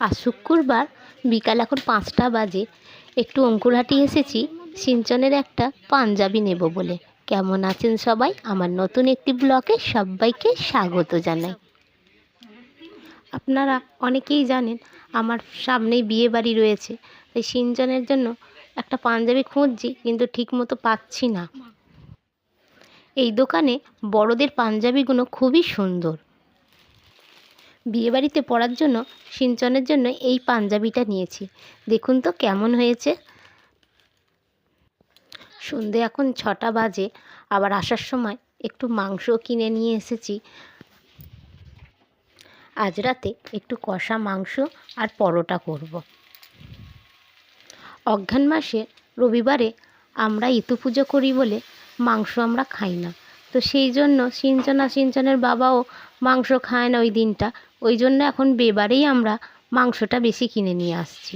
আজ শুক্রবার বিকাল এখন 5টা বাজে। একটু অঙ্কুরহাটি এসেছি সিঞ্চনের একটা পাঞ্জাবি নেব বলে। কেমন আছেন সবাই? আমার নতুন একটি ব্লগে সবাইকে স্বাগত জানাই। আপনারা অনেকেই জানেন আমার সামনেই বিয়ে বাড়ি রয়েছে, তাই সিঞ্চনের জন্য একটা পাঞ্জাবি খুঁজছি, কিন্তু ঠিকমতো পাচ্ছি না। এই দোকানে বড়দের পাঞ্জাবিগুলো খুবই সুন্দর। বিয়েবাড়িতে পরার জন্য সিঞ্চনের জন্য এই পাঞ্জাবিটা নিয়েছি। দেখুন তো কেমন হয়েছে। সন্ধে এখন 6টা বাজে। আবার আসার সময় একটু মাংস কিনে নিয়ে এসেছি। আজ রাতে একটু কষা মাংস আর পরোটা করব। অঘ্রাণ মাসে রবিবারে আমরা ইতু পুজো করি বলে মাংস আমরা খাই না। তো সেই জন্য সিঞ্চনের বাবাও মাংস খায় না ওই দিনটা। ওই জন্য এখন বেবারেই আমরা মাংসটা বেশি কিনে নিয়ে আসছি।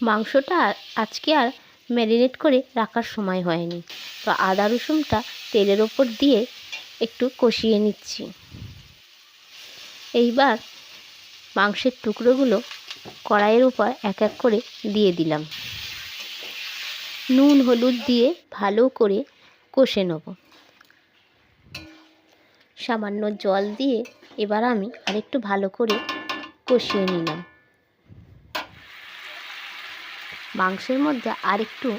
মাংসটা আজকে আর ম্যারিনেট করে রাখার সময় হয়নি, তো আদা রসুনটা তেলের ওপর দিয়ে একটু কষিয়ে নিচ্ছি। এইবার মাংসের টুকরোগুলো কড়াইয়ের উপর এক এক করে দিয়ে দিলাম। নুন হলুদ দিয়ে ভালো করে কষে নেব। সামান্য জল দিয়ে এবার আমি আরেকটু ভালো করে কষিয়ে নিলাম। মাংসের মধ্যে আরেকটু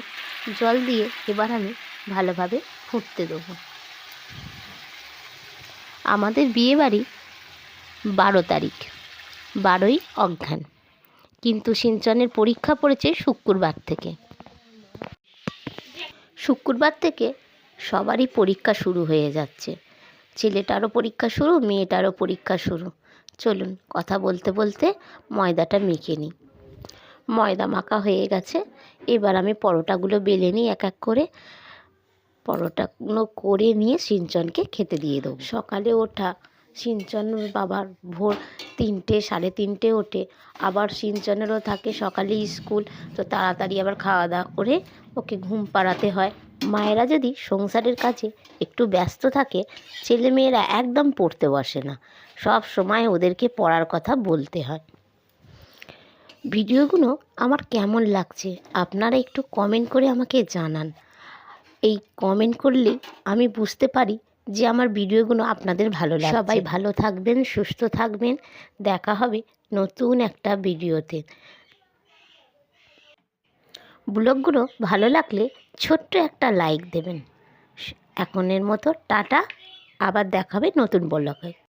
জল দিয়ে এবার আমি ভালোভাবে ফুটতে দেবো। আমাদের বিয়েবাড়ি 12 তারিখ, 12ই অঘ্রাণ, কিন্তু সিঞ্চনের পরীক্ষা পড়েছে শুক্রবার থেকে। শুক্রবার থেকে সবারই পরীক্ষা শুরু হয়ে যাচ্ছে। ছেলেটারও পরীক্ষা শুরু, মেয়েটারও পরীক্ষা শুরু। চলুন কথা বলতে বলতে ময়দাটা মেখে নিই। ময়দা মাখা হয়ে গেছে। এবার আমি পরোটাগুলো বেলে নিই এক এক করে। পরোটাগুলো করে নিয়ে সিঞ্চনকে খেতে দিয়ে দেবো। সকালে ওঠা সিঞ্চন বাবার ভোর 3টে 3:30 ওঠে। আবার সিঞ্চনেরও থাকে সকালে স্কুল, তো তাড়াতাড়ি আবার খাওয়া দাওয়া করে ওকে ঘুম পাড়াতে হয়। মায়েরা যদি সংসারের কাজে একটু ব্যস্ত থাকে, ছেলেমেয়েরা একদম পড়তে বসে না। সব সময় ওদেরকে পড়ার কথা বলতে হয়। ভিডিওগুলো আমার কেমন লাগছে আপনারা একটু কমেন্ট করে আমাকে জানান। এই কমেন্ট করলেই আমি বুঝতে পারি যে আমার ভিডিওগুলো আপনাদের ভালো লাগছে। সবাই ভালো থাকবেন, সুস্থ থাকবেন। দেখা হবে নতুন একটা ভিডিওতে। ব্লগগুলো ভালো লাগলে ছোট্ট একটা লাইক দেবেন। এখনের মতো টাটা, আবার দেখা হবে নতুন ব্লগে।